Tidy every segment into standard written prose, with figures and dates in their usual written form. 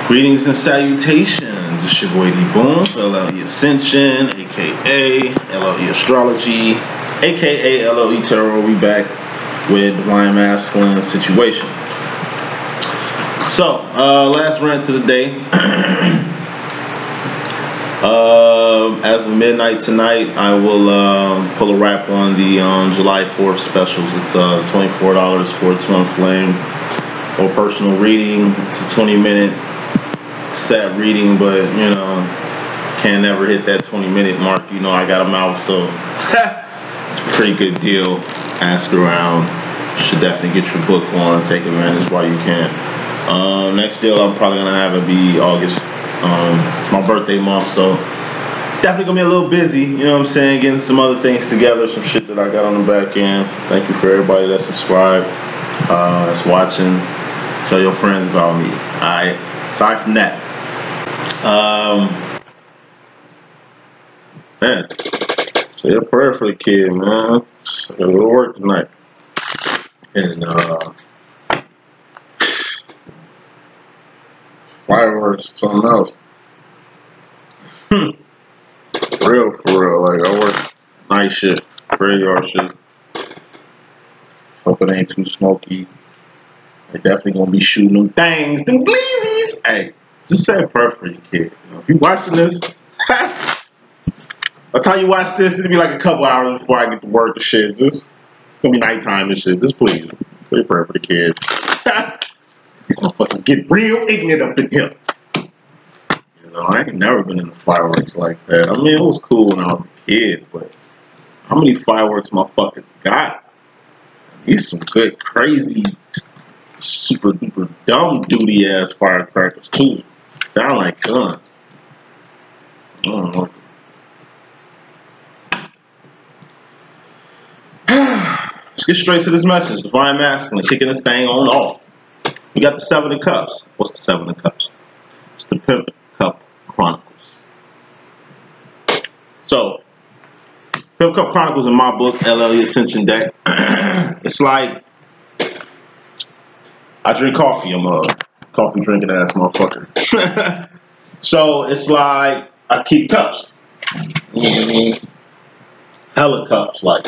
Greetings and salutations. It's your boy D.Boom, LLE.Ascension, aka LLE Astrology, aka LLE Tarot. We back with Divine Masculine situation. So, last rant to the day. As of midnight tonight, I will pull a wrap on the July 4th specials. It's $24 for a 12 flame or personal reading. It's a 20-minute set reading, but you know, can never hit that 20-minute mark. You know, I got a mouth, so it's a pretty good deal. Ask around. Should definitely get your book on. Take advantage while you can. Next deal I'm probably gonna have it be August. It's my birthday month, so definitely gonna be a little busy. You know what I'm saying? Getting some other things together, some shit that I got on the back end. Thank you for everybody that's subscribed, that's watching. Tell your friends about me. Alright. Aside from that, man, say a prayer for the kid, man. I gotta go to work tonight, and fireworks, something else. For real. Like, I work night shift, graveyard shift. Hope it ain't too smoky. They definitely gonna be shooting them things, them bleezies. Hey, just say a prayer for your kid. You know, if you watching this, by the time you watch this, it'll be like a couple hours before I get to work and shit. It's gonna be nighttime and shit. Just please, say a prayer for the kids. These motherfuckers get real ignorant up in here. You know, I ain't never been into fireworks like that. I mean, it was cool when I was a kid, but how many fireworks motherfuckers got? These some good, crazy, super duper dumb duty ass firecrackers too. Sound like guns. I don't know. Let's get straight to this message. Divine Masculine, kicking this thing on off. We got the Seven of Cups. What's the Seven of Cups? It's the Pimp Cup Chronicles. So, Pimp Cup Chronicles in my book, LLE.Ascension deck. It's like, I drink coffee. I'm a coffee drinking ass motherfucker. So it's like I keep cups. You know what I mean? Hella cups. Like,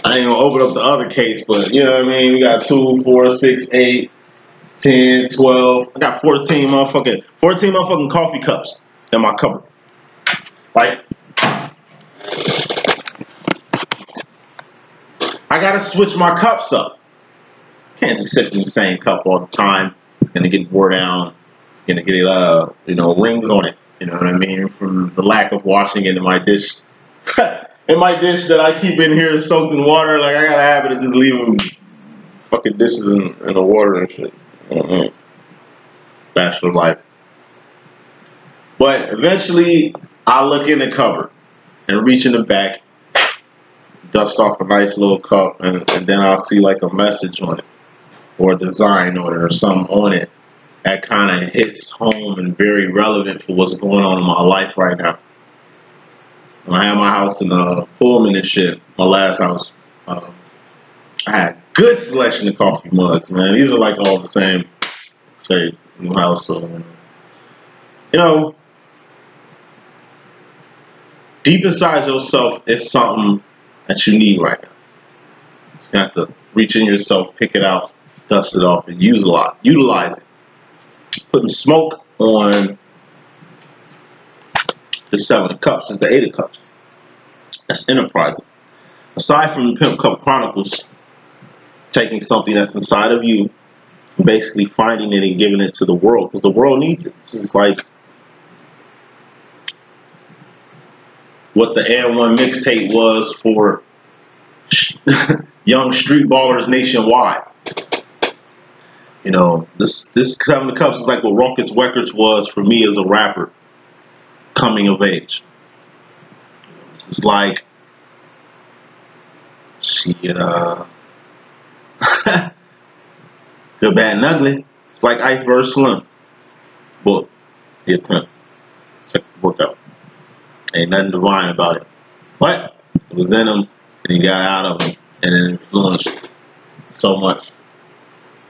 I ain't gonna open up the other case, but you know what I mean? We got 2, 4, 6, 8, 10, 12. I got 14 motherfucking coffee cups in my cupboard. Right? I gotta switch my cups up. Can't just sit in the same cup all the time. It's gonna get wore down. It's gonna get rings on it. You know what I mean? From the lack of washing it in my dish. In my dish that I keep in here soaked in water, like I got a habit of just leaving fucking dishes in the water and shit. Bachelor life. But eventually, I'll look in the cupboard and reach in the back, dust off a nice little cup, and then I'll see like a message on it, or a design on it, or something on it that kind of hits home and very relevant for what's going on in my life right now. When I had my house in Pullman and shit, my last house, I had a good selection of coffee mugs, man. These are like all the same, say, new house. So, you know, deep inside yourself is something that you need right now. You have to reach in yourself, pick it out, dust it off, and utilize it. Putting smoke on the Seven of Cups is the Eight of Cups. That's enterprising. Aside from the Pimp Cup Chronicles, taking something that's inside of you, basically finding it and giving it to the world, because the world needs it. This is like what the And1 mixtape was for young street ballers nationwide. You know, this Seven of Cups is like what Raucous Records was for me as a rapper coming of age. This is like shit, Good, Bad, and Ugly. It's like Ice vs. Slim. Book. Hit Pimp. Check the book out. Ain't nothing divine about it. But it was in him, and he got out of him, and it influenced so much.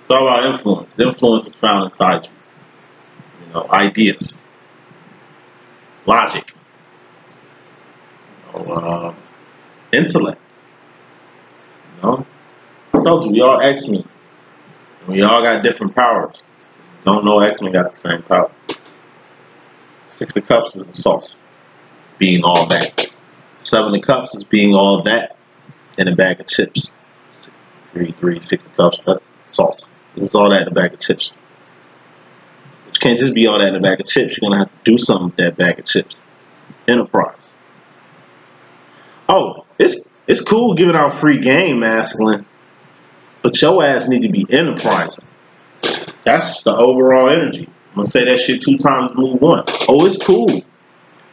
It's all about influence. The influence is found inside you. ideas, logic, intellect. I told you, we all X-Men. We all got different powers. Don't know X-Men got the same power. Six of Cups is the sauce, being all that. Seven of Cups is being all that in a bag of chips. 6 of Cups, that's sauce. This is all that in a bag of chips. But you can't just be all that in a bag of chips. You're going to have to do something with that bag of chips. Enterprise. Oh, it's cool giving out free game, masculine. But your ass need to be enterprising. That's the overall energy. I'm going to say that shit 2 times, move 1. Oh, it's cool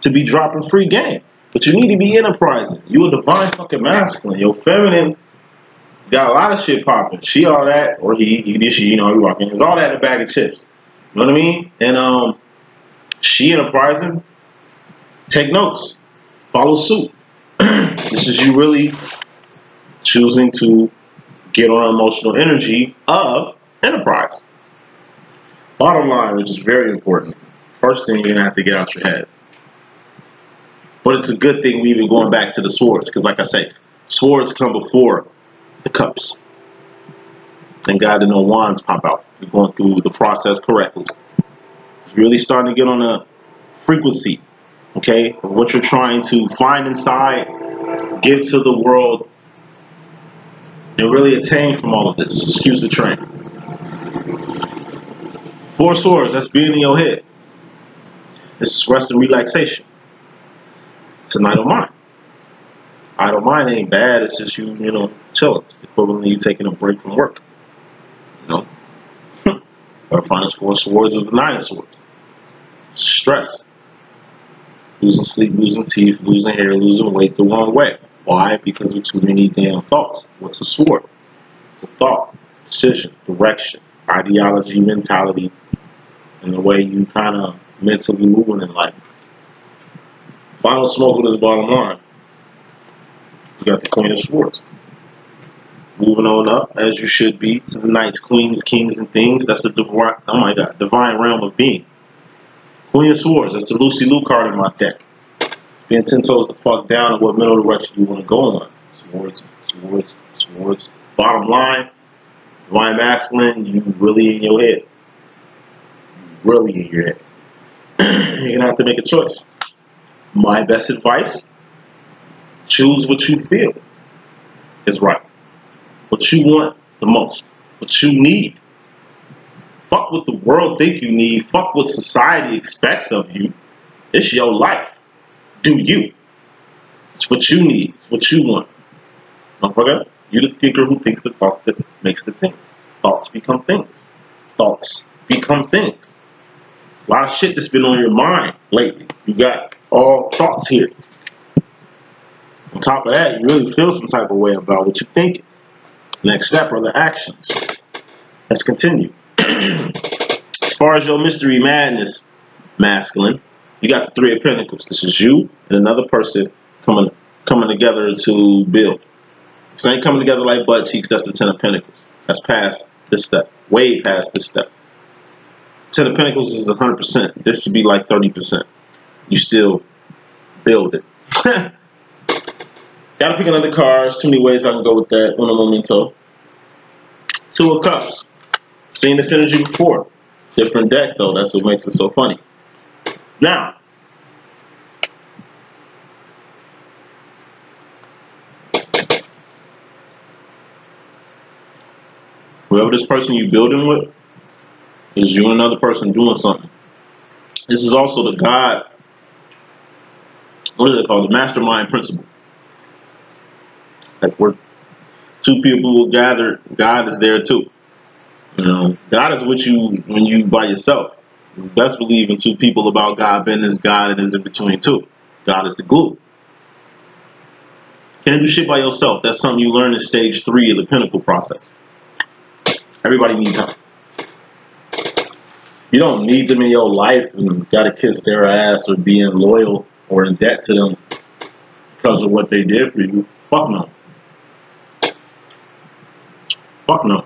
to be dropping free game. But you need to be enterprising. You a divine fucking masculine. Your feminine got a lot of shit popping. She all that, or he, she, he rocking. It's all that in a bag of chips. You know what I mean? And she enterprising. Take notes. Follow suit. This is you really choosing to get on emotional energy of enterprise. Bottom line, which is very important. First thing you're going to have to get out your head. But it's a good thing we even going back to the swords. Because like I say, swords come before the cups. Thank God that no wands pop out. You're going through the process correctly. You're really starting to get on a frequency, okay, of what you're trying to find inside, give to the world, and really attain from all of this. Excuse the train. 4 swords, that's being in your head. This is rest and relaxation. It's an idle mind. Idle mind ain't bad, it's just you chilling. It's the equivalent of you taking a break from work. Our finest 4 swords is the 9 of swords. It's stress. Losing sleep, losing teeth, losing hair, losing weight the wrong way. Why? Because of too many damn thoughts. What's a sword? It's a thought, decision, direction, ideology, mentality, and the way you kind of mentally moving in life. Final smoke with this bottom line. You got the Queen of Swords. Moving on up, as you should be, to the Knights, Queens, Kings, and Things. That's the divine realm of being. Queen of Swords, that's the Lucy Liu card in my deck. Being 10 toes the fuck down in what middle direction you want to go on. Swords, swords, swords. Bottom line, divine masculine, you really in your head. Really in your head. You're going to have to make a choice. My best advice, choose what you feel is right. What you want the most. What you need. Fuck what the world think you need. Fuck what society expects of you. It's your life. Do you. It's what you need. It's what you want. Don't forget, you're the thinker who thinks the thoughts that makes the things. Thoughts become things. Thoughts become things. There's a lot of shit that's been on your mind lately. You got all thoughts here. On top of that, you really feel some type of way about what you're thinking. Next step are the actions. Let's continue. As far as your mystery madness, masculine, you got the 3 of Pentacles. This is you and another person coming together to build. This ain't coming together like butt cheeks. That's the 10 of Pentacles. That's past this step. Way past this step. 10 of Pentacles is 100%. This should be like 30%. You still build it. Gotta pick another card. There's too many ways I can go with that. Uno momento. 2 of Cups. Seen this energy before. Different deck though. That's what makes it so funny. Now, whoever this person you're building with is you and another person doing something. This is also the God, what is it called? The mastermind principle. Like we're 2 people who gather, God is there too. God is with you when you by yourself. You best believe in 2 people about God business. God is in between 2. God is the glue. Can't do shit by yourself. That's something you learn in stage 3 of the pinnacle process. Everybody needs help. You don't need them in your life and gotta kiss their ass or being loyal or in debt to them because of what they did for you. Fuck no. Fuck no.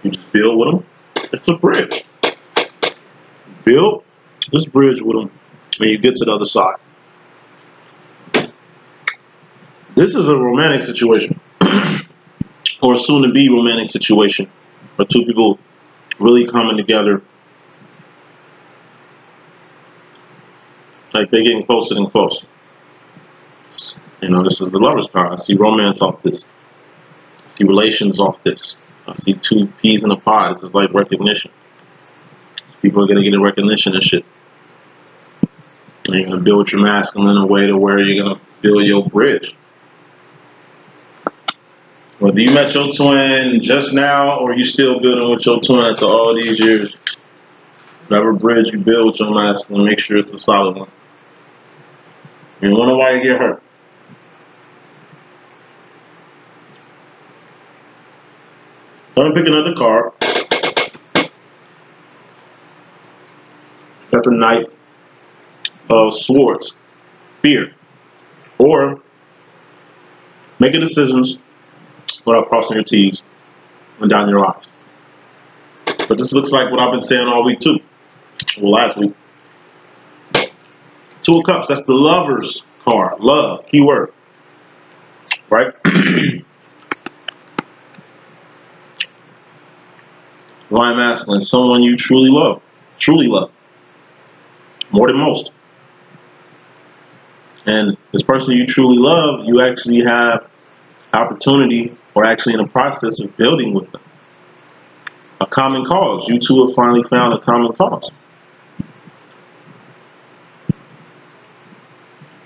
You just build with them. It's a bridge. Build this bridge with them when you get to the other side. This is a romantic situation, or a soon-to-be romantic situation, where two people really coming together, like they're getting closer and closer. You know, this is the Lover's card. I see romance off this. I see relations off this. I see two peas in a pod. This is like recognition. People are gonna get a recognition and shit. And you're gonna build your masculine in a way to where you're gonna build your bridge. Whether you met your twin just now or you still building with your twin after all these years, whatever bridge you build with your masculine, make sure it's a solid one. You don't know why you get hurt. Let me pick another card. That's the Knight of Swords. Fear. Or making decisions without crossing your T's and down your I's. But this looks like what I've been saying all week too. Well, last week. Two of Cups. That's the Lover's card. Love. Keyword. Right? Divine masculine. Someone you truly love. Truly love. More than most. And this person you truly love, you actually have opportunity, or actually in the process of building with them. A common cause. You two have finally found a common cause.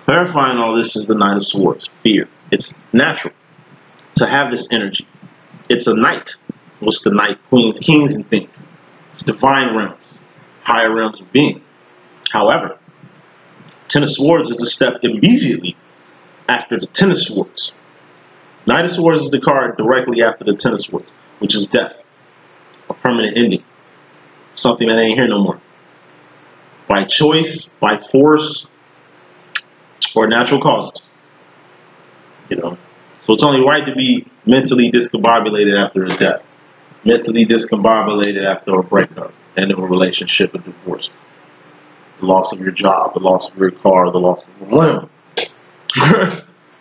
Clarifying all this is the Knight of Swords. Fear. It's natural to have this energy. It's a knight. What's the knight? Queens, kings, and things. It's divine realms. Higher realms of being. However, Ten of Swords is the step immediately after the Ten of Swords. Knight of Swords is the card directly after the Ten of Swords, which is death. A permanent ending. Something that ain't here no more. By choice, by force, or natural causes. You know. So it's only right to be mentally discombobulated after a death. Mentally discombobulated after a breakup, end of a relationship, a divorce. The loss of your job, the loss of your car, the loss of your limb.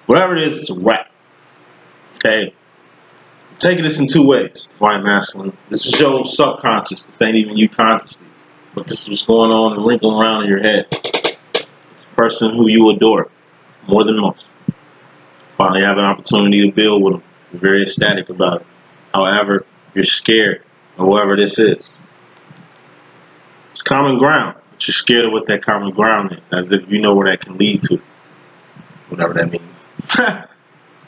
Whatever it is, it's a wrap. Okay? I'm taking this in two ways, divine masculine. This is your subconscious. This ain't even you consciously. But this is what's going on and wrinkling around in your head. It's a person who you adore more than most. Finally have an opportunity to build with them. You're very ecstatic about it. However, you're scared of whatever this is. It's common ground. You're scared of what that common ground is, as if you know where that can lead to, whatever that means.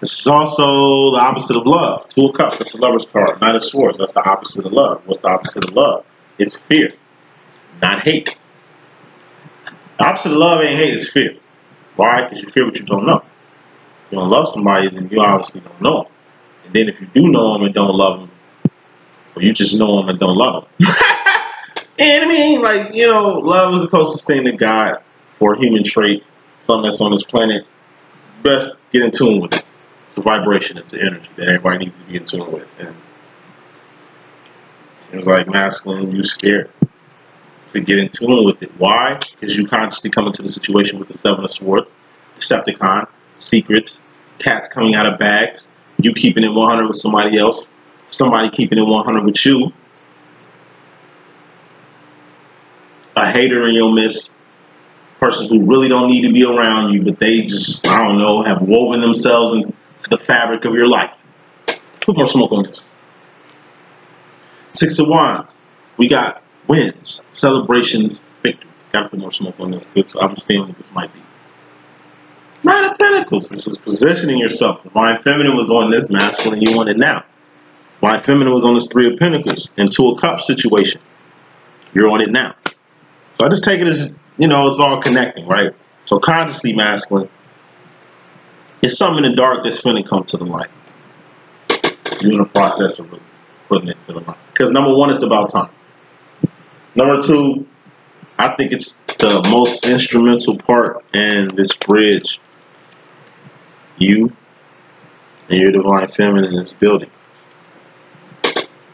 This is also the opposite of love. Two of Cups, that's the Lover's card. Knight of Swords, that's the opposite of love. What's the opposite of love? It's fear, not hate. The opposite of love ain't hate, it's fear. Why? Because you fear what you don't know. If you don't love somebody, then you obviously don't know them. And then if you do know them and don't love them, or you just know them and don't love them. And I mean, like, you know, love is the closest thing to God for a human trait, something that's on this planet. Best get in tune with it. It's a vibration, it's an energy that everybody needs to be in tune with. And it seems like masculine, you scared to get in tune with it. Why? Because you consciously come into the situation with the Seven of Swords, Decepticon, secrets, cats coming out of bags, you keeping it 100 with somebody else, somebody keeping it 100 with you. A hater in your midst, person who really don't need to be around you, but they just, I don't know, have woven themselves into the fabric of your life. Put more smoke on this. Six of Wands. We got wins, celebrations, victories. Gotta put more smoke on this because I'm understanding what this might be. Nine of Pentacles. This is positioning yourself. Divine Feminine was on this, masculine, you want it now. Divine Feminine was on this Three of Pentacles and Two of Cups situation. You're on it now. So I just take it as, you know, it's all connecting, right? So consciously masculine, it's something in the dark that's finna come to the light. You're in the process of really putting it to the light. Because number one, it's about time. Number two, I think it's the most instrumental part in this bridge you and your divine feminine is building.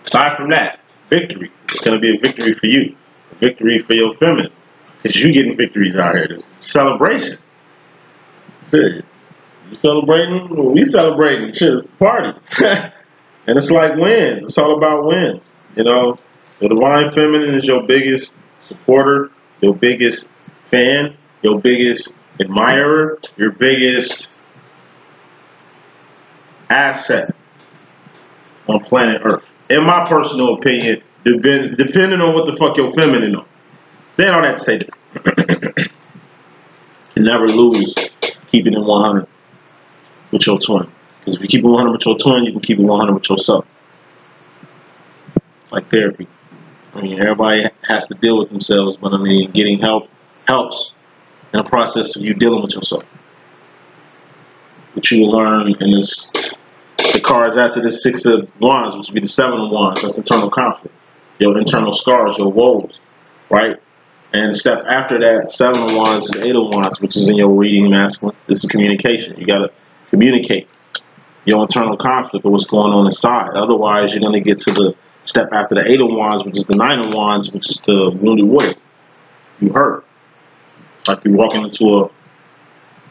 Aside from that, victory. It's going to be a victory for you. A victory for your feminine. Because you getting victories out here. This is a celebration. Shit. You celebrating? Well, we celebrating. Shit, it's a party. And it's like wins. It's all about wins. You know, the divine feminine is your biggest supporter, your biggest fan, your biggest admirer, your biggest asset on planet Earth. In my personal opinion, depending on what the fuck your feminine on. Saying all that to say this. You never lose keeping it 100 with your twin. Because if you keep it 100 with your twin, you can keep it 100 with yourself. It's like therapy. I mean, everybody has to deal with themselves, but I mean, getting help helps in the process of you dealing with yourself. What you will learn in this, the cards after the 6 of Wands, which would be the 7 of Wands, that's internal conflict, your internal scars, your woes, right? And the step after that, 7 of Wands is 8 of Wands, which is in your reading masculine. This is communication. You got to communicate your internal conflict of what's going on inside. Otherwise, you're going to get to the step after the 8 of Wands, which is the 9 of Wands, which is the wounded warrior. You hurt. Like you're walking into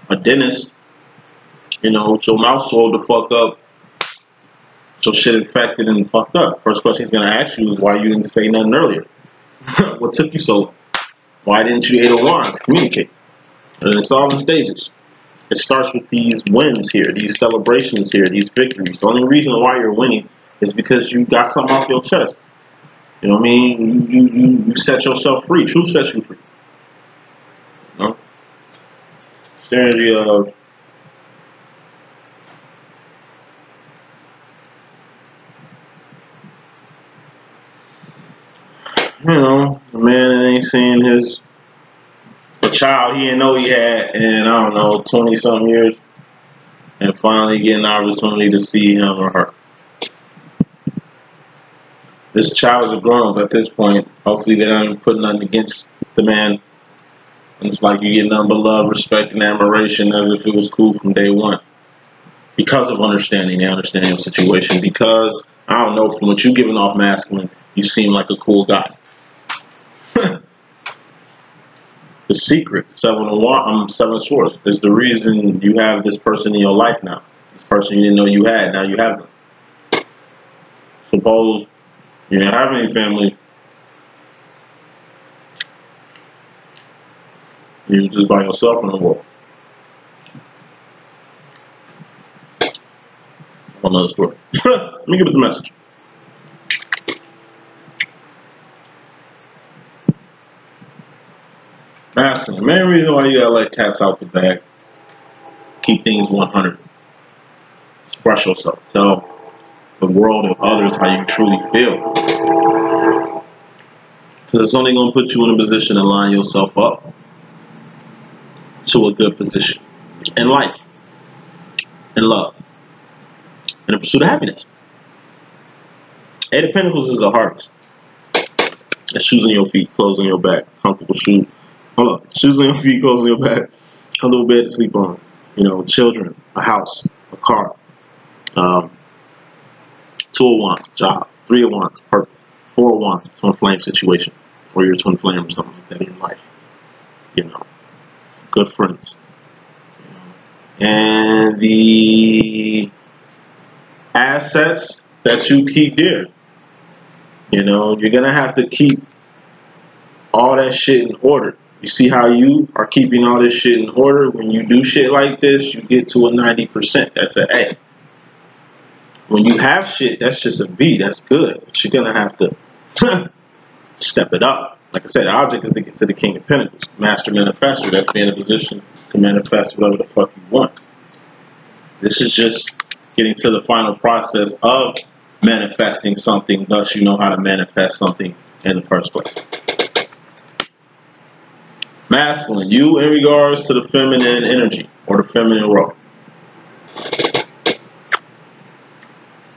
a dentist, you know, with your mouth swelled the fuck up, your shit infected and fucked up. First question he's going to ask you is why you didn't say nothing earlier. What took you so long? Why didn't you 8 of Wands communicate? And it's all in stages. It starts with these wins here, these celebrations here, these victories. The only reason why you're winning is because you got something off your chest. You know what I mean? You set yourself free. Truth sets you free. You know? It's the energy of you know, the man ain't seen a child he didn't know he had in, I don't know, 20-something years, and finally getting the opportunity to see him or her. This child is a grown-up at this point. Hopefully they don't even put nothing against the man. And it's like you get nothing but love, respect, and admiration as if it was cool from day one. Because of understanding, they understand your situation. Because, I don't know, from what you're giving off masculine, you seem like a cool guy. The secret, 7 of Swords, is the reason you have this person in your life now. This person you didn't know you had, now you have them. Suppose you didn't have any family, you're just by yourself in the world. Another story. Let me give it the message. Masculine. The main reason why you gotta let cats out the bag. Keep things 100. Express yourself. Tell the world and others how you truly feel. Because it's only going to put you in a position to line yourself up to a good position in life, in love, in the pursuit of happiness. 8 of Pentacles is the hardest. It's shoes on your feet, clothes on your back, comfortable shoes. Hold up. Shoes on your feet, clothes on your back, comfortable bed to sleep on. You know, children, a house, a car. 2 of Wands, job. 3 of Wands, purpose. 4 of Wands, twin flame situation. Or you're a twin flame or something like that in life. You know, good friends. You know. And the assets that you keep dear. You know, you're going to have to keep all that shit in order. You see how you are keeping all this shit in order? When you do shit like this, you get to a 90%. That's an A. When you have shit, that's just a B. That's good. But you're going to have to step it up. Like I said, the object is to get to the King of Pentacles. Master Manifestor. That's being in a position to manifest whatever the fuck you want. This is just getting to the final process of manifesting something. Thus, you know how to manifest something in the first place. Masculine, you in regards to the feminine energy or the feminine role.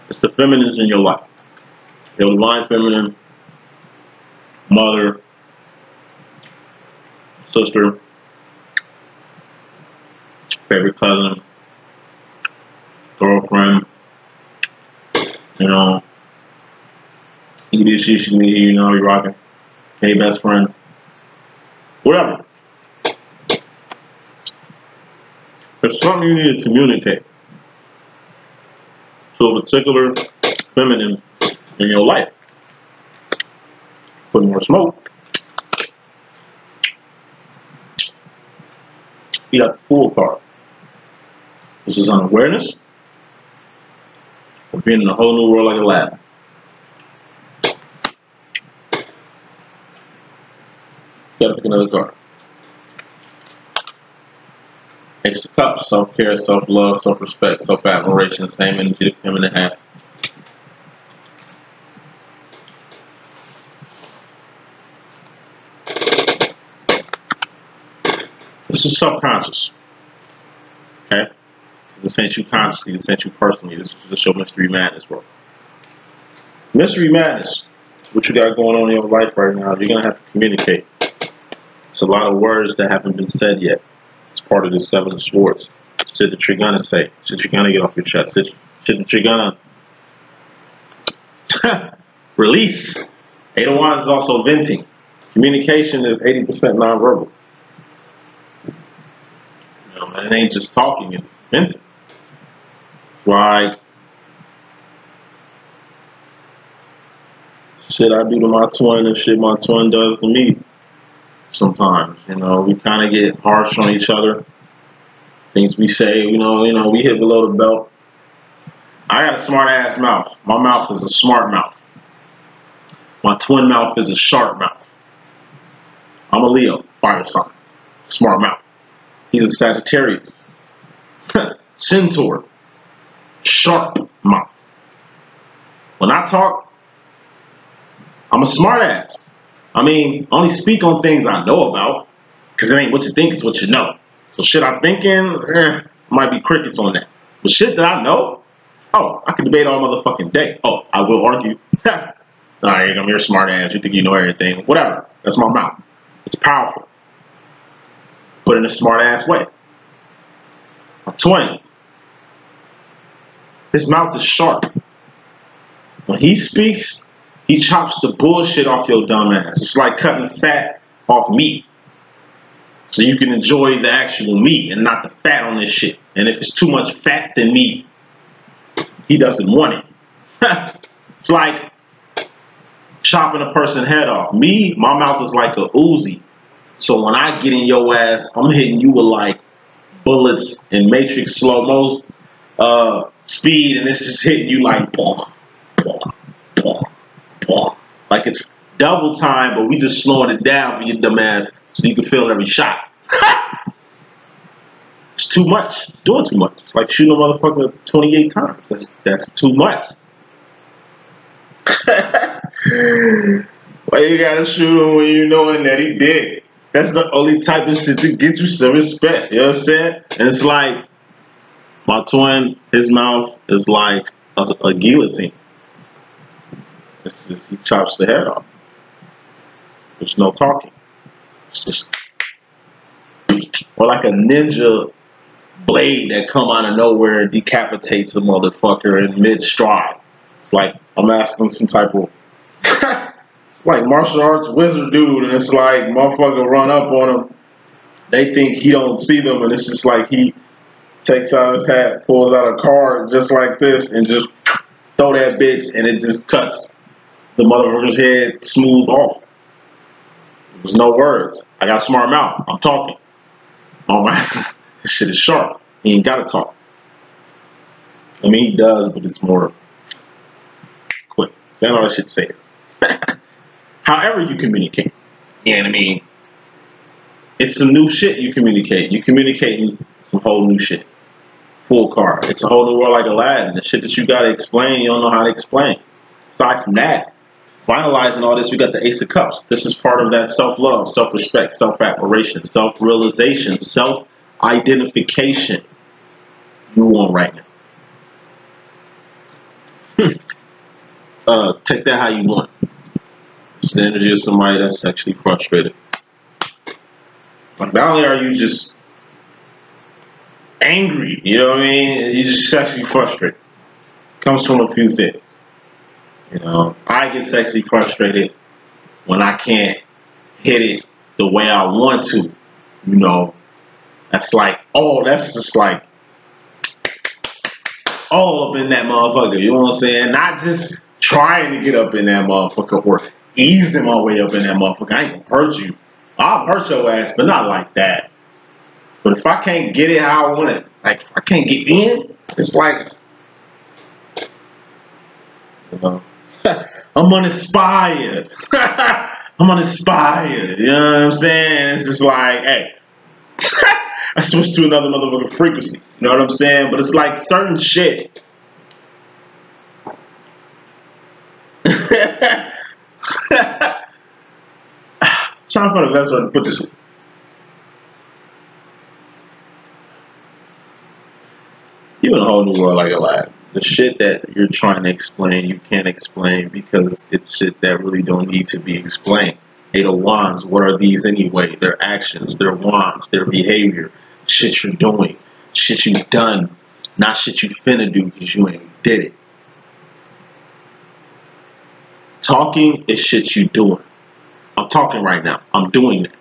It's the feminines in your life. Your divine feminine, mother, sister, favorite cousin, girlfriend, you know, You can be a she, she can be he, you know, you're rocking. Hey, best friend. Whatever. There's something you need to communicate to a particular feminine in your life. Put more smoke. You got the Fool card. This is unawareness of being in a whole new world like a lab. Gotta pick another card. Ace of Cups, self-care, self-love, self-respect, self-admiration, the same energy the feminine has. This is subconscious. Okay? This ain't you consciously, this ain't you personally. This is just your mystery madness, bro. Mystery madness. What you got going on in your life right now, you're gonna have to communicate. It's a lot of words that haven't been said yet. It's part of the Seven of Swords. Shit that you're gonna say. Shit you're gonna get off your chest. Shit that you're gonna release. Eight of Wands is also venting. Communication is 80% nonverbal. You know, it ain't just talking, it's venting. It's like shit I do to my twin and shit my twin does to me. Sometimes, you know, we kind of get harsh on each other. Things we say, you know, we hit below the belt. I got a smart ass mouth. My mouth is a smart mouth. My twin mouth is a sharp mouth. I'm a Leo, fire sign. Smart mouth. He's a Sagittarius. Centaur. Sharp mouth. When I talk, I'm a smart ass. I mean, I only speak on things I know about, because it ain't what you think, it's what you know. So shit I'm thinking, might be crickets on that. But shit that I know, oh, I can debate all motherfucking day. Oh, I will argue. Alright, I'm your smart ass, you think you know everything. Whatever, that's my mouth. It's powerful. But in a smart ass way. A twin. His mouth is sharp. When he speaks, he chops the bullshit off your dumb ass. It's like cutting fat off meat. So you can enjoy the actual meat and not the fat on this shit. And if it's too much fat than meat, he doesn't want it. It's like chopping a person's head off. Me, my mouth is like a Uzi. So when I get in your ass, I'm hitting you with like bullets in Matrix slow-mo speed, and it's just hitting you like like it's double time, but we just slowing it down for your dumb ass so you can feel every shot. It's too much. It's doing too much. It's like shooting a motherfucker 28 times. That's too much. Why you gotta shoot him when you knowing that he did? That's the only type of shit that gets you some respect. You know what I'm saying? And it's like my twin, his mouth is like a guillotine. It's just, he chops the head off. There's no talking. It's just, or like a ninja blade that come out of nowhere and decapitates a motherfucker in mid-stride. It's like I'm asking some type of it's like martial arts wizard dude, and it's like motherfucker run up on him. They think he don't see them, and it's just like he takes out his hat, pulls out a card just like this, and just throw that bitch, and it just cuts the motherfucker's head smooth off. There's no words. I got a smart mouth. I'm talking. Oh my, this shit is sharp. He ain't gotta talk. I mean, he does, but it's more quick. That's all that shit says. However you communicate. You know what I mean? It's some new shit you communicate. You communicating some whole new shit. Full card. It's a whole new world like Aladdin. The shit that you gotta explain, you don't know how to explain. Aside from that, finalizing all this, we got the Ace of Cups. This is part of that self-love, self-respect, self-admiration, self-realization, self-identification you want right now. Take that how you want. It's the energy of somebody that's sexually frustrated. Like, not only are you just angry, you know what I mean? You're just sexually frustrated. Comes from a few things. You know, I get sexually frustrated when I can't hit it the way I want to. You know, that's like, oh, that's just like all up in that motherfucker. You know what I'm saying? Not just trying to get up in that motherfucker or easing my way up in that motherfucker. I ain't gonna hurt you. I'll hurt your ass, but not like that. But if I can't get it how I want it, like if I can't get in, it's like, you know, I'm uninspired. I'm uninspired. You know what I'm saying? It's just like, hey, I switched to another motherfucking frequency. You know what I'm saying? But it's like certain shit. Trying to find the best way to put this. You're in a whole new world like a lot. The shit that you're trying to explain, you can't explain because it's shit that really don't need to be explained. Eight of Wands, what are these anyway? Their actions, their wands, their behavior, shit you're doing, shit you've done, not shit you finna do because you ain't did it. Talking is shit you doing. I'm talking right now. I'm doing that.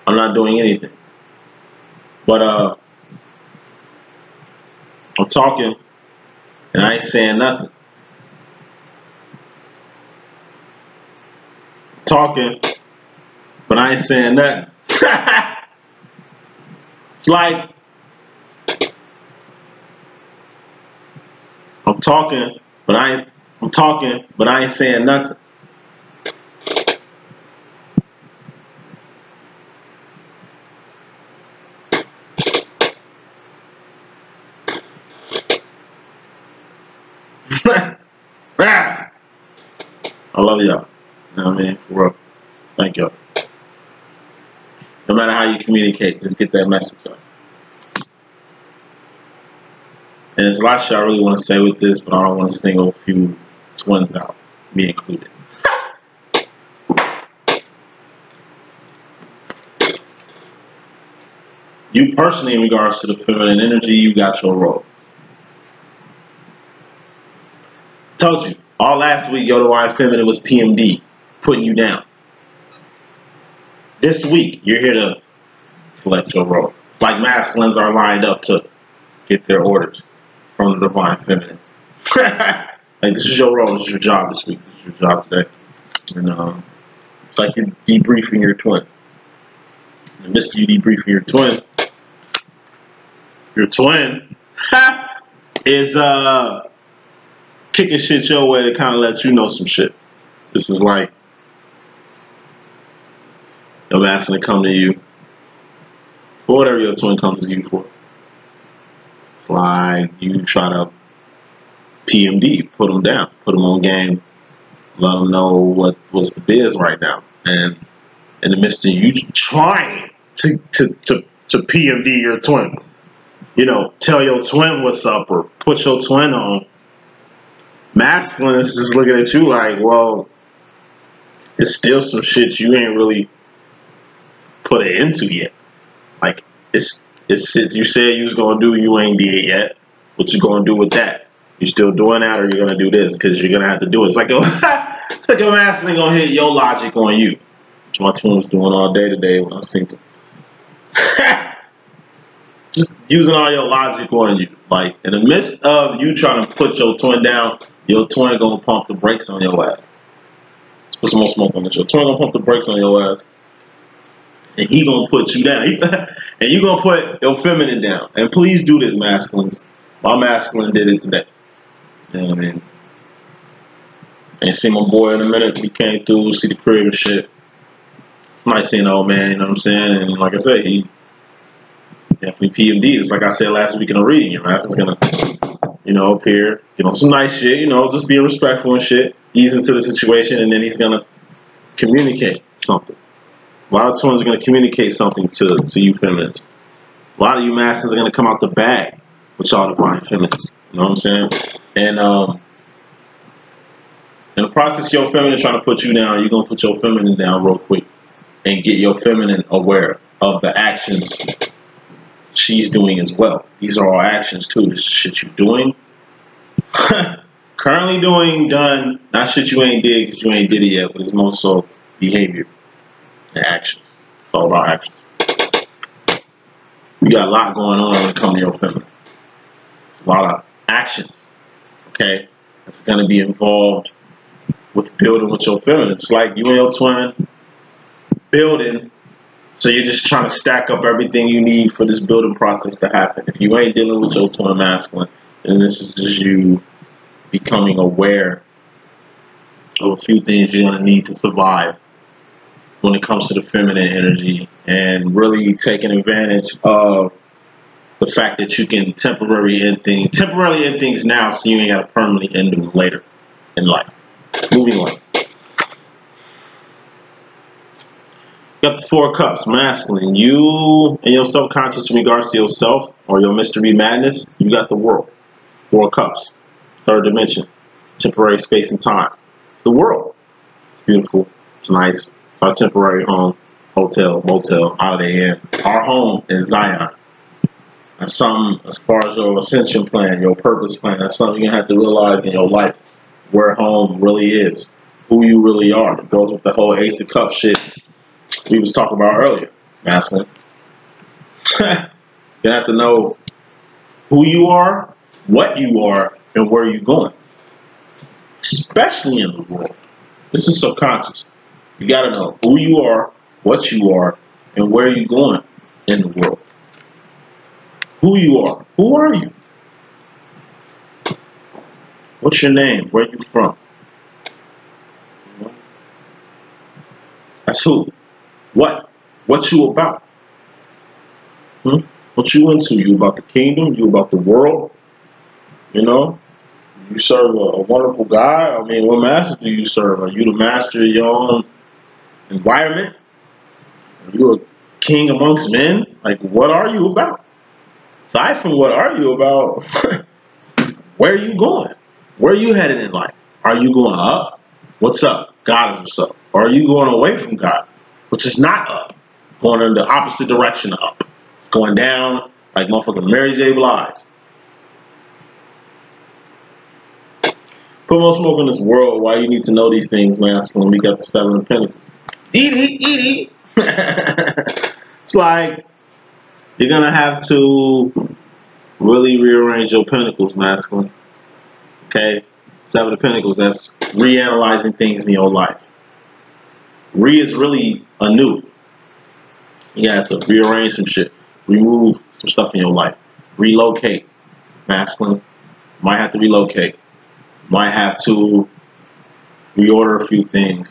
I'm not doing anything. But I'm talking and I ain't saying nothing. I'm talking, but I ain't saying nothing. It's like I'm talking, but I ain't saying nothing. I love y'all. You know what I mean? For real. Thank y'all. No matter how you communicate, just get that message up. And there's a lot of shit I really want to say with this, but I don't want to single a few twins out, me included. You personally, in regards to the feminine energy, you got your role. Told you, all last week, Yo Divine Feminine was PMD, putting you down. This week, you're here to collect your role. It's like masculines are lined up to get their orders from the Divine Feminine. Like, this is your role, this is your job this week, this is your job today. And it's like you're debriefing your twin. In the midst of you debriefing your twin is kicking shit your way to kind of let you know some shit. This is like your masculine come to you for whatever your twin comes to you for. It's like you try to PMD, put them down, put them on game, let them know what's the biz right now. And in the midst of you trying to PMD your twin, you know, tell your twin what's up or put your twin on, masculine is just looking at you like, well, it's still some shit you ain't really put it into yet. Like, it's shit you said you was gonna do, you ain't did yet. What you gonna do with that? You still doing that, or you gonna do this? Because you're gonna have to do it. It's like it's like a masculine gonna hit your logic on you, which my twin was doing all day today when I seen him. Just using all your logic on you. Like, in the midst of you trying to put your twin down, your twin gonna pump the brakes on your ass. Let's put some more smoke on it. Your twin gonna pump the brakes on your ass. And he gonna put you down. And you gonna put your feminine down. And please do this, masculines. My masculine did it today. You know what I mean? Ain't seen my boy in a minute. He came through, see the crib and shit. It's nice seeing the old man, you know what I'm saying? And like I said, he definitely PMD. It's like I said last week in a reading. Your masculine's gonna, you know, appear, you know, some nice shit, you know, just being respectful and shit, ease into the situation, and then he's gonna communicate something. A lot of twins are gonna communicate something to you feminines. A lot of you masculines are gonna come out the bag with y'all divine feminines. You know what I'm saying? And in the process, your feminine trying to put you down, you're gonna put your feminine down real quick and get your feminine aware of the actions she's doing as well. These are all actions too. This shit you're doing, currently doing, done. Not shit you ain't did because you ain't did it yet, but it's more so behavior and actions. It's all about actions. You got a lot going on when it comes to your feminine. It's a lot of actions, okay? That's going to be involved with building with your feminine. It's like you and your twin building, so you're just trying to stack up everything you need for this building process to happen. If you ain't dealing with your twin masculine, then this is just you becoming aware of a few things you're going to need to survive when it comes to the feminine energy, and really taking advantage of the fact that you can temporarily end things now, so you ain't got to permanently end them later in life. Moving on. You got the Four of Cups, masculine. You and your subconscious in regards to yourself or your mystery madness, you got the world. Four of Cups, third dimension, temporary space and time. The world. It's beautiful. It's nice. It's our temporary home, hotel, motel, holiday inn. Our home is Zion. That's something, as far as your ascension plan, your purpose plan, that's something you're going to have to realize in your life, where home really is, who you really are. It goes with the whole Ace of Cups shit we was talking about earlier, masculine. You have to know who you are, what you are, and where you're going. Especially in the world. This is subconscious. You got to know who you are, what you are, and where you're going in the world. Who you are. Who are you? What's your name? Where you from? That's who. What? What you about? What you into? You about the kingdom? You about the world? You know? You serve a wonderful God? I mean, what master do you serve? Are you the master of your own environment? Are you a king amongst men? Like, what are you about? Aside from what are you about, where are you going? Where are you headed in life? Are you going up? What's up? God is what's up. Or are you going away from God, which is not up, going in the opposite direction of up? It's going down like motherfucking Mary J. Blige. Put more smoke in this world. Why you need to know these things, masculine? We got the Seven of Pentacles. Edie. It's like you're going to have to really rearrange your pentacles, masculine. Okay? Seven of Pentacles, that's reanalyzing things in your life. Is really anew. You have to rearrange some shit. Remove some stuff in your life. Relocate, masculine. Might have to relocate. Might have to reorder a few things.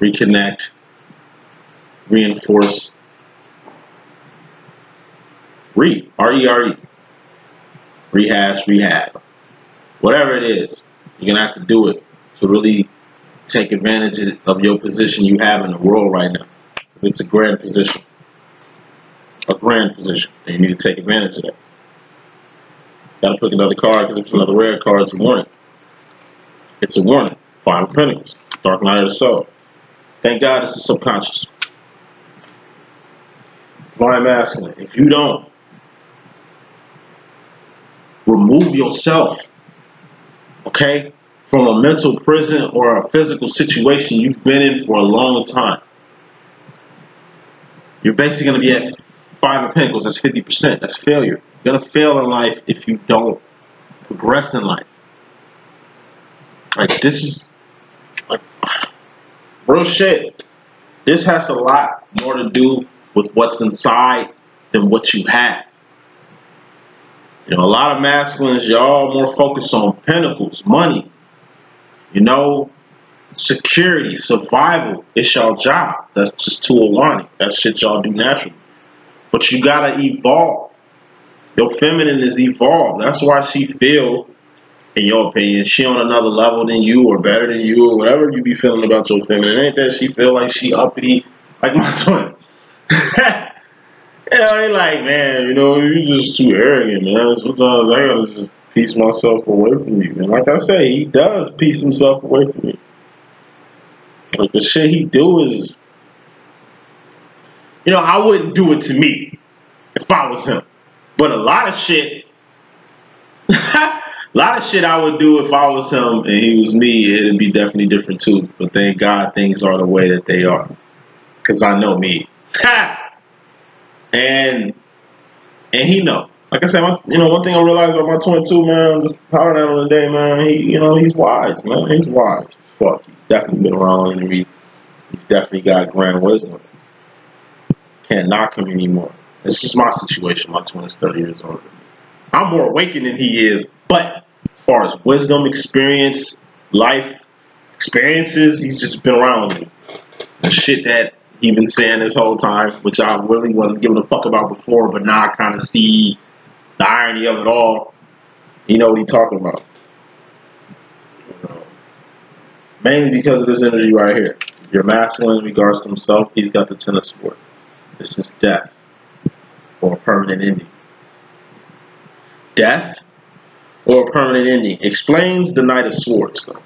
Reconnect. Reinforce. R-E-R-E. Rehash, rehab. Whatever it is, you're going to have to do it to really take advantage of your position you have in the world right now. It's a grand position. A grand position. And you need to take advantage of that. Got to pick another card because if it's another rare card, it's a warning. It's a warning. Five of Pentacles. Dark Night of the Soul. Thank God this is subconscious. Divine Masculine. If you don't remove yourself, okay, from a mental prison or a physical situation you've been in for a long time, you're basically going to be at Five of Pentacles. That's 50%. That's failure. You're going to fail in life if you don't progress in life. Like, this is, like, real shit. This has a lot more to do with what's inside than what you have. You know, a lot of masculines, y'all more focused on pentacles, money, you know, security, survival. It's y'all job. That's just Tuolani. That's shit y'all do naturally. But you gotta evolve. Your feminine is evolved. That's why she feel, in your opinion, she on another level than you or better than you or whatever you be feeling about your feminine. Ain't that she feel like she uppity like my twin? Yeah, I ain't like, man, you know, you just too arrogant, man. Sometimes I gotta just piece myself away from you. And like I say, he does piece himself away from me. Like, the shit he do is You know, I wouldn't do it to me if I was him. But a lot of shit, a lot of shit I would do if I was him and he was me, it'd be definitely different too. But thank God things are the way that they are. Because I know me. and he know. Like I said, one thing I realized about my 22, man, just powering out on the day, man, he's wise, man. He's wise as fuck. He's definitely been around and he's definitely got grand wisdom. Can't knock him anymore. It's just my situation. My twin is 30 years older than me. I'm more awakened than he is, but as far as wisdom, experience, life experiences, he's just been around me. The shit that he's been saying this whole time, which I really wasn't giving a fuck about before, but now I kind of see the irony of it all. You know what he's talking about. Mainly because of this energy right here. If you're masculine in regards to himself, he's got the Ten of Swords. This is death or a permanent ending. Death or a permanent ending explains the Knight of Swords, though.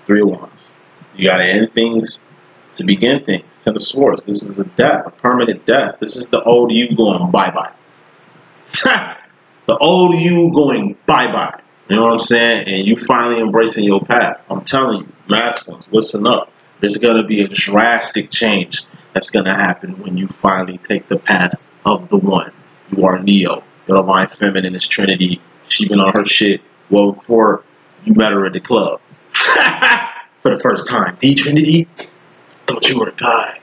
Three of Wands. You gotta end things to begin things. Ten of Swords. This is a death, a permanent death. This is the old you going bye-bye. The old you going bye-bye. You know what I'm saying? And you finally embracing your path. I'm telling you, masculines, listen up. There's going to be a drastic change that's going to happen when you finally take the path of the one. You are Neo. Your divine feminine is Trinity. She been on her shit well before you met her at the club. For the first time. The Trinity? Thought you were a guy.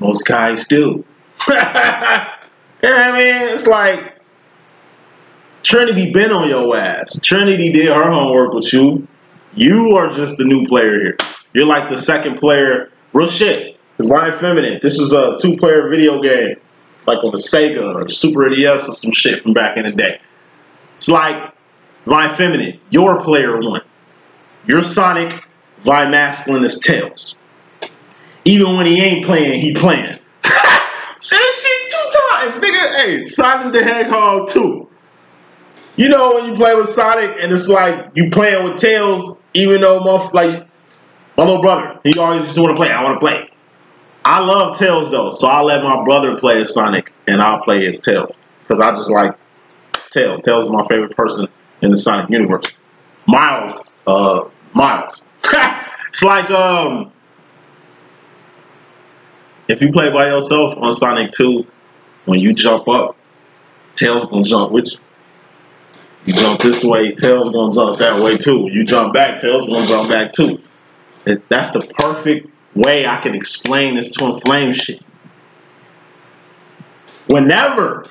Most guys do. You know what I mean? It's like Trinity been on your ass. Trinity did her homework with you. You are just the new player here. You're like the second player. Real shit. Divine Feminine. This was a 2-player video game. Like on the Sega or Super NES or some shit from back in the day. It's like Divine Feminine. Your player 1. Your Sonic. Divine Masculine is Tails. Even when he ain't playing, he playing. Say this shit 2 times, nigga. Hey, Sonic the Hedgehog 2. You know when you play with Sonic and it's like you playing with Tails, even though my little brother, he always just want to play. I want to play. I love Tails though, so I let my brother play as Sonic and I'll play as Tails because I just like Tails. Tails is my favorite person in the Sonic universe. Miles. It's like if you play by yourself on Sonic 2, when you jump up, Tails gonna jump with you. You jump this way, Tails gonna jump that way too. You jump back, Tails gonna jump back too. That's the perfect way I can explain this twin flame shit. Whenever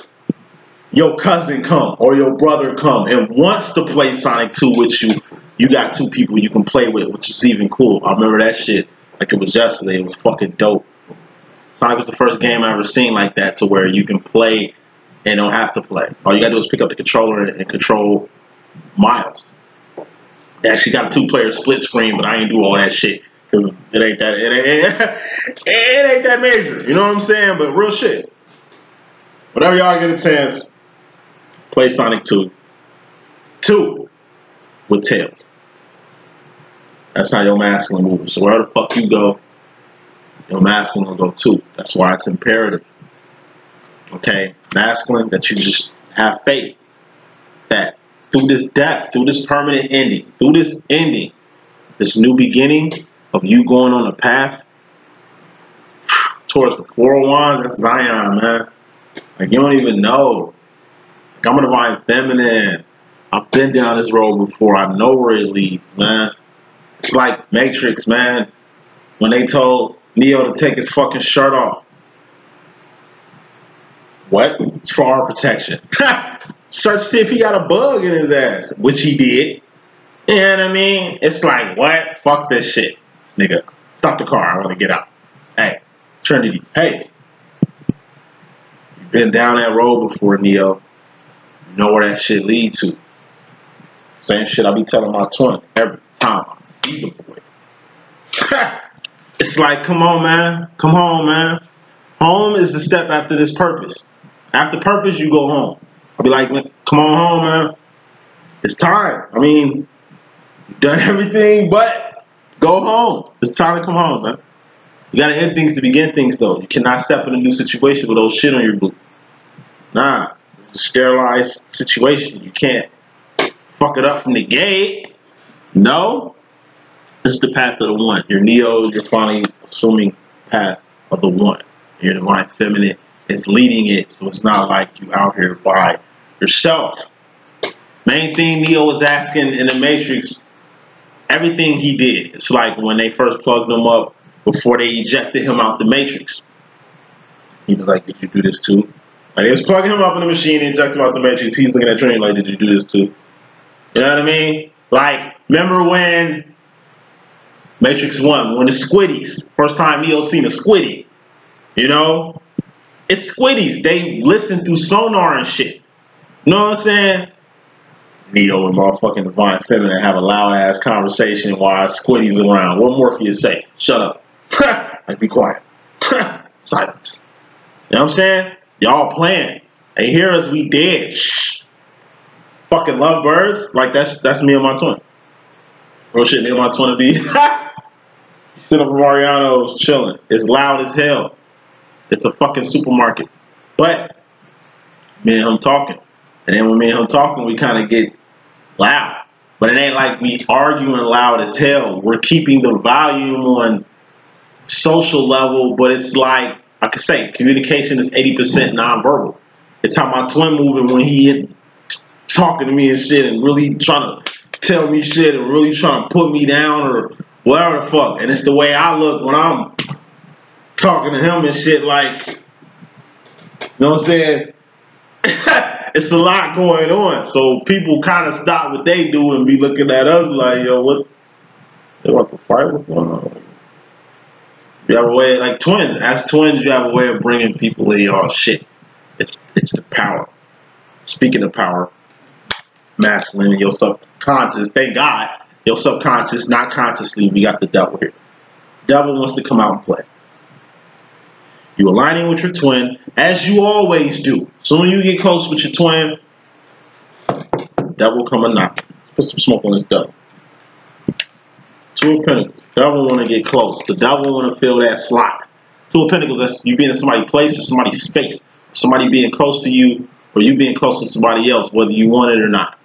your cousin come or your brother come and wants to play Sonic 2 with you, you got 2 people you can play with, which is even cool. I remember that shit like it was yesterday. It was fucking dope. Sonic was the first game I ever seen like that to where you can play and don't have to play. All you gotta do is pick up the controller and control Miles. They actually got a 2-player split screen, but I ain't do all that shit because it ain't that major. You know what I'm saying? But real shit. Whenever y'all get a chance, play Sonic 2. 2 with Tails. That's how your masculine moves. So wherever the fuck you go, your masculine will go too. That's why it's imperative. Okay? Masculine, that you just have faith that through this death, through this permanent ending, through this ending, this new beginning of you going on a path towards the 4 of Wands, that's Zion, man. Like, you don't even know. Like, I'm a divine feminine. I've been down this road before. I know where it leads, man. It's like Matrix, man. When they told Neo to take his fucking shirt off. What? It's for our protection. Search to see if he got a bug in his ass, which he did. You know what I mean? It's like, what? Fuck this shit. Nigga, stop the car. I want to get out. Hey, Trinity, hey. You've been down that road before, Neo. You know where that shit leads to. Same shit I be telling my twin every time I see the boy. It's like, come on, man. Come home, man. Home is the step after this purpose. After purpose, you go home. I'll be like, come on home, man. It's time. I mean, you've done everything but go home. It's time to come home, man. You gotta end things to begin things, though. You cannot step in a new situation with old shit on your boot. Nah, it's a sterilized situation. You can't fuck it up from the gate. No, this is the path of the one. Your Neo, you're finally assuming path of the one. Your divine feminine is leading it, so it's not like you out here by yourself. Main thing Neo was asking in the Matrix, everything he did. It's like when they first plugged him up before they ejected him out the Matrix. He was like, did you do this too? Like, they was plugging him up in the machine and ejected him out the Matrix. He's looking at Trinity like, did you do this too? You know what I mean? Like, remember when Matrix 1, when the Squiddies, first time Neo seen a Squiddy, you know? It's Squiddies. They listen through sonar and shit. You know what I'm saying? Neo and motherfucking divine feminine have a loud ass conversation while Squiddy's around. What Morpheus say? Shut up. Like, be quiet. Silence. You know what I'm saying? Y'all playing. They hear us, we dead. Shh. Fucking lovebirds. Like, that's me and my twin. Real shit, me and my twin be. Sit up in Mariano's chilling. It's loud as hell. It's a fucking supermarket. But me and him talking. And then when me and him talking, we kind of get loud. But it ain't like we arguing loud as hell. We're keeping the volume on social level, but it's like, I could say, communication is 80% nonverbal. It's how my twin moving when he talking to me and shit and really trying to tell me shit and really trying to put me down or whatever the fuck. And it's the way I look when I'm talking to him and shit, like, you know what I'm saying? It's a lot going on. So people kind of stop what they do and be looking at us like, yo, what? They want to fight? What's going on? You have a way, like twins. As twins, you have a way of bringing people in y'all shit. It's the power. Speaking of power, masculine and your subconscious, thank God, your subconscious, not consciously, we got the devil here. Devil wants to come out and play. You aligning with your twin, as you always do. So when you get close with your twin, devil come and knock. Put some smoke on this devil. Two of Pentacles. Devil want to get close. The devil want to fill that slot. Two of Pentacles, that's you being in somebody's place or somebody's space. Somebody being close to you or you being close to somebody else, whether you want it or not.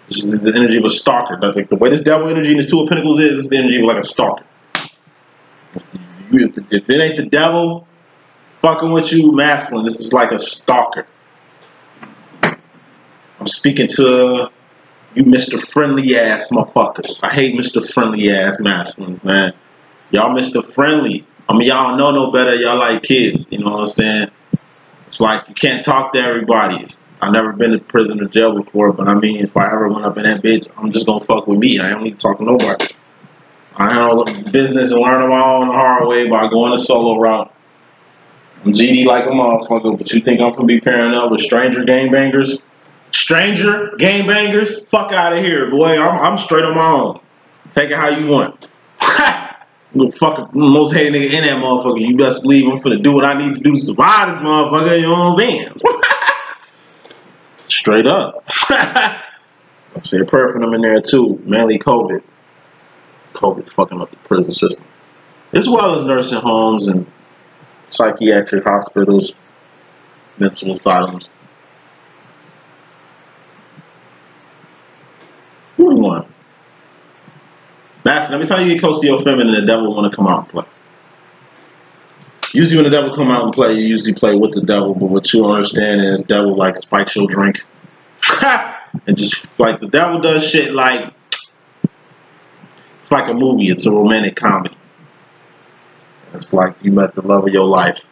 This is the energy of a stalker. Like the way this devil energy and this Two of Pentacles is the energy of like a stalker. If it ain't the devil fucking with you, masculine, this is like a stalker. I'm speaking to you Mr. Friendly ass motherfuckers. I hate Mr. Friendly ass masculines, man. Y'all Mr. Friendly. I mean, y'all don't know no better. Y'all like kids. You know what I'm saying? It's like you can't talk to everybody. I've never been to prison or jail before, but I mean, if I ever went up in that bitch, I'm just gonna fuck with me. I don't need to talk to nobody. I handle business and learn them all the hard way by going the solo route. I'm GD like a motherfucker, but you think I'm gonna be pairing up with stranger gangbangers? Stranger gangbangers? Fuck out of here, boy. I'm straight on my own. Take it how you want. I'm fucking most hated nigga in that motherfucker. You best believe I'm finna do what I need to do to survive this motherfucker. You know what I'm saying? Straight up. I say a prayer for them in there too. Mainly COVID. COVID fucking up the prison system. As well as nursing homes and psychiatric hospitals, mental asylums. Moving on. Master, let me tell you, get close to your feminine, the devil want to come out and play. Usually when the devil come out and play, you usually play with the devil, but what you understand is devil like spikes your drink. And just like the devil does shit like, it's like a movie, it's a romantic comedy. It's like you met the love of your life.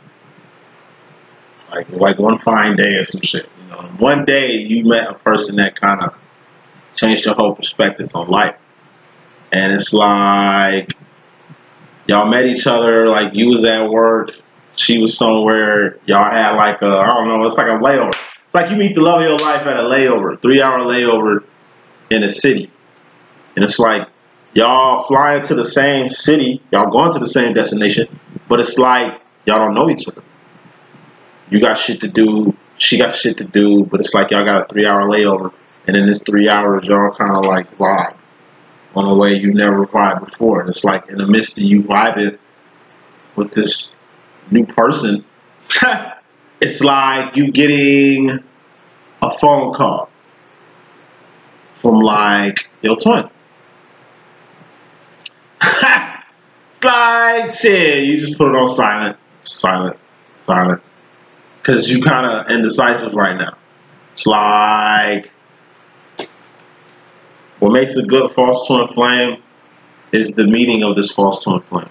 Like one fine day or some shit. You know, one day you met a person that kind of changed your whole perspective on life. And it's like y'all met each other, like you was at work, she was somewhere, y'all had like a, I don't know, it's like a layover. It's like you meet the love of your life at a layover, 3-hour layover in a city. And it's like y'all flying to the same city, y'all going to the same destination, but it's like y'all don't know each other. You got shit to do, she got shit to do, but it's like y'all got a 3-hour layover. And in this 3 hours, y'all kind of like vibe on a way you never vibed before. And it's like in the midst of you vibing, with this new person, it's like you getting a phone call from like your twin. It's like shit. You just put it on silent, silent, silent, because you kind of indecisive right now. It's like what makes a good false twin flame is the meeting of this false twin flame.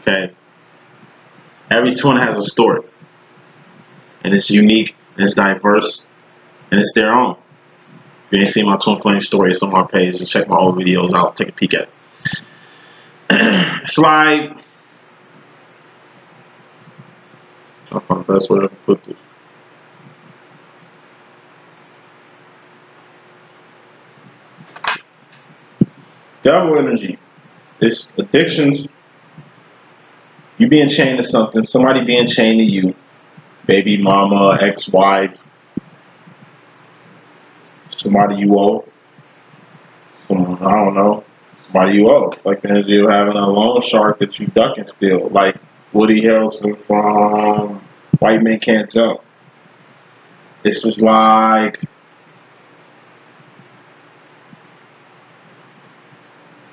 Okay, every twin has a story, and it's unique, and it's diverse, and it's their own. If you ain't seen my twin flame story, it's on my page. Just check my old videos out. Take a peek at it. It's like, I'll find the best way to put this. Devil energy. It's addictions. You being chained to something. Somebody being chained to you. Baby mama, ex-wife. Somebody you owe. Someone, I don't know. Somebody you owe. It's like the energy of having a loan shark that you ducking still. Like Woody Harrelson from White Men Can't Jump. This is like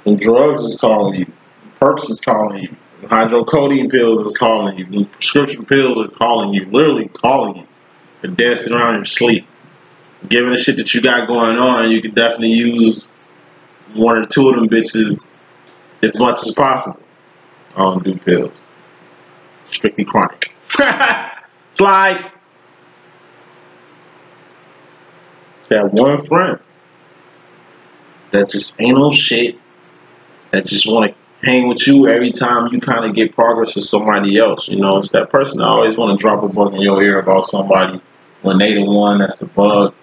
when drugs is calling you, perks is calling you, hydrocodone pills is calling you, prescription pills are calling you, literally calling you. They're dancing around in your sleep. Given the shit that you got going on, you can definitely use one or two of them bitches as much as possible. I don't do pills. Strictly chronic. It's like that one friend that just ain't no shit, that just want to hang with you every time you kind of get progress with somebody else. You know, it's that person that always want to drop a bug in your ear about somebody when they the one that's the bug.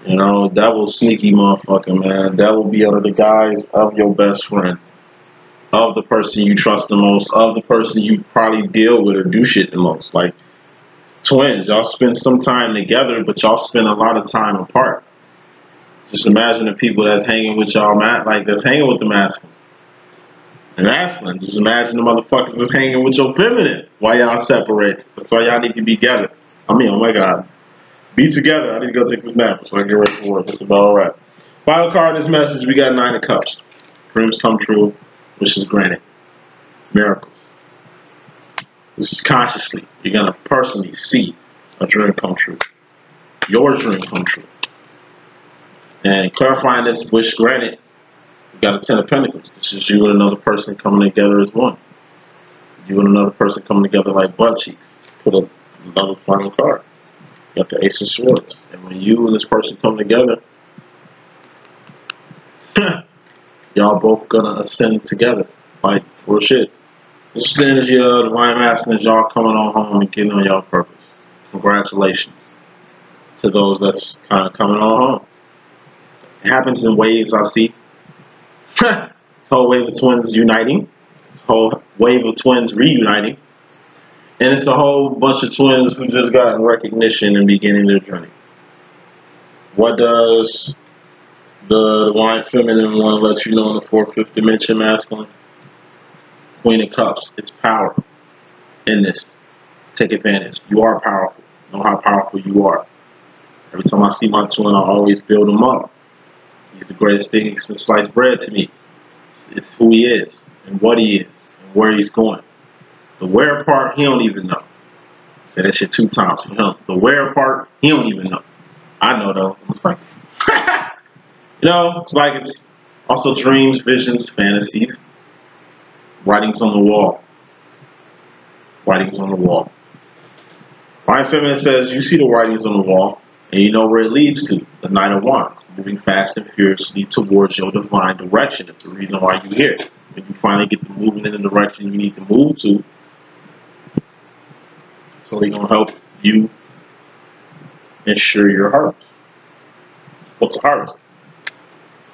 You know, that will sneaky motherfucker, man. That will be under the guise of your best friend, of the person you trust the most, of the person you probably deal with or do shit the most. Like twins, y'all spend some time together, but y'all spend a lot of time apart. Just imagine the people that's hanging with y'all, like that's hanging with the masculine. The masculine, just imagine the motherfuckers that's hanging with your feminine. Why y'all separate? That's why y'all need to be together. I mean, oh my God. Be together. I need to go take this nap so I can get ready for work. That's about all right. Final card in this message, we got 9 of Cups. Dreams come true, wishes granted. Miracles. This is consciously. You're going to personally see a dream come true. Your dream come true. And clarifying this wish granted, we got a 10 of Pentacles. This is you and another person coming together as one. You and another person coming together like butt cheeks. Put another final card. You got the Ace of Swords. And when you and this person come together, y'all both gonna ascend together. Like, real shit. This is the energy of Divine Masculine as y'all coming on home and getting on y'all purpose. Congratulations to those that's kind of coming on home. It happens in waves, I see. This whole wave of twins uniting. This whole wave of twins reuniting. And it's a whole bunch of twins who just got recognition and beginning their journey. What does the Divine Feminine want to let you know in the 4th, 5th dimension masculine? Queen of Cups. It's power in this. Take advantage. You are powerful. Know how powerful you are. Every time I see my twin, I always build him up. He's the greatest thing since sliced bread to me. It's who he is and what he is and where he's going. The where part, he don't even know. I said that shit 2 times for him. The where part, he don't even know. I know though. It's like, you know, it's like it's also dreams, visions, fantasies, writings on the wall. Writings on the wall. My feminine says you see the writings on the wall and you know where it leads to. The Knight of Wands, moving fast and furiously towards your divine direction. It's the reason why you're here. When you finally get to moving in the direction you need to move to, so they're going to help you ensure your harvest. What's a harvest?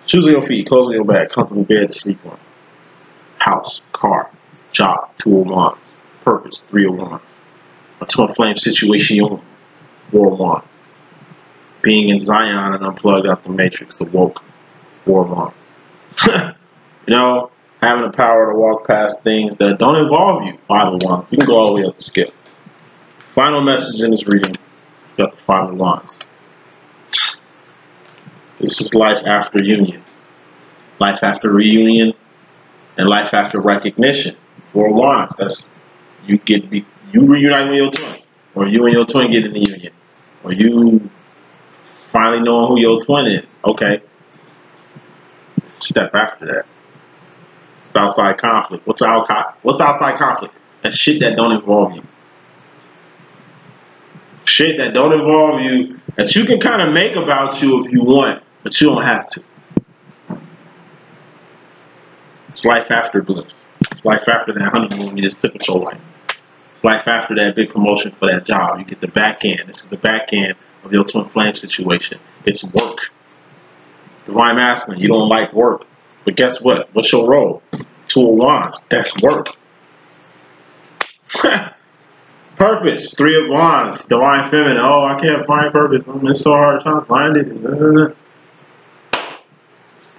Shoes on your feet, clothes on your back, comfortable bed to sleep on. House, car, job, 2 of Wands. Purpose, 3 of Wands. A twin flame situation, 4 of Wands. Being in Zion and unplugged out the matrix, the woke, 4 of Wands. You know, Having the power to walk past things that don't involve you. 5 of Wands. You can go all the way up the scale. Final message in this reading. You got the 5 of Wands. This is life after union. Life after reunion. And life after recognition. 4 of Wands. That's you reunite with your twin. Or you and your twin get in the union. Or you finally knowing who your twin is. Okay. Step after that. It's outside conflict. What's outside conflict? That shit that don't involve you. Shit that don't involve you, that you can kind of make about you if you want, but you don't have to. It's life after bliss. It's life after that honeymoon you just took with your life. It's life after that big promotion for that job. You get the back end. This is the back end of your twin flame situation. It's work. Divine masculine, you don't like work. But guess what? What's your role? 2 of Wands. That's work. Purpose. 3 of Wands. Divine feminine. Oh, I can't find purpose. It's so hard trying to find it.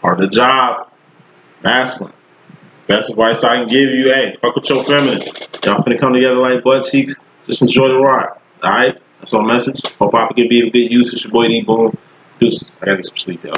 Or the job. Masculine. Best advice I can give you, hey, fuck with your feminine. Y'all finna come together like butt cheeks. Just enjoy the ride. Alright? That's my message. Hope I can be of good use. It's your boy D.Boom. Deuces. I gotta get some sleep, y'all.